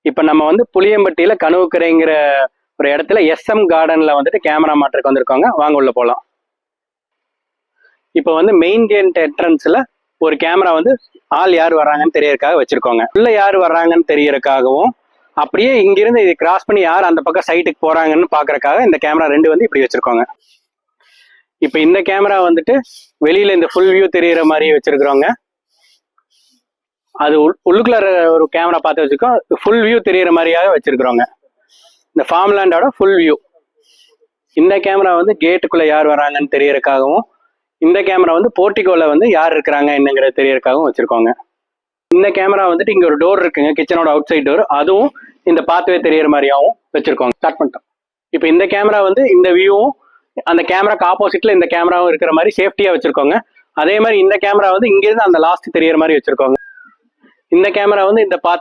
இப்போ நம்ம வந்து புளியம்பட்டியில கணுவுக்கரைங்கிற ஒரு இடத்துல எஸ்எம் கார்டன்ல வந்துட்டு கேமரா மாட்டுறதுக்கு வந்திருக்காங்க. வாங்க உள்ள போகலாம். இப்போ வந்து மெயின் கேட் என்ட்ரன்ஸ்ல ஒரு கேமரா வந்து ஆள் யார் வர்றாங்கன்னு தெரியறதுக்காக வச்சிருக்கோங்க. உள்ள யார் வர்றாங்கன்னு தெரியறதுக்காகவும் அப்படியே இங்கிருந்து இது கிராஸ் பண்ணி யார் அந்த பக்கம் சைட்டுக்கு போறாங்கன்னு பாக்குறதுக்காக இந்த கேமரா ரெண்டு வந்து இப்படி வச்சிருக்கோங்க. இப்போ இந்த கேமரா வந்துட்டு வெளியில இந்த ஃபுல் வியூ தெரியற மாதிரி வச்சிருக்கிறோங்க. அது உள்ளுக்குள்ள ஒரு கேமரா பார்த்து வச்சிருக்கோம், ஃபுல் வியூ தெரியற மாதிரியாக வச்சிருக்கிறோங்க. இந்த ஃபார்ம் லேண்டோட ஃபுல் வியூ. இந்த கேமரா வந்து கேட்டுக்குள்ள யார் வராங்கன்னு தெரியறதுக்காகவும், இந்த கேமரா வந்து போர்ட்டிகோல வந்து யார் இருக்கிறாங்க என்னங்கிறது தெரியறதுக்காகவும் வச்சிருக்கோங்க. இந்த கேமரா வந்துட்டு இங்க ஒரு டோர் இருக்குங்க, கிச்சனோட அவுட் சைட் டோர், அதுவும் இந்த பாத்வே தெரியற மாதிரியாகவும் வச்சிருக்கோங்க. ஸ்டார்ட் பண்ணிட்டோம். இப்போ இந்த கேமரா வந்து இந்த வியூவும் அந்த கேமராக்கு ஆப்போசிட்ல இந்த கேமராவும் இருக்கிற மாதிரி சேஃப்டியா வச்சிருக்கோங்க. அதே மாதிரி இந்த கேமரா வந்து இங்கிருந்து அந்த லாஸ்ட் தெரியற மாதிரி வச்சிருக்கோங்க. இந்த கேமரா வந்து இந்த பாத்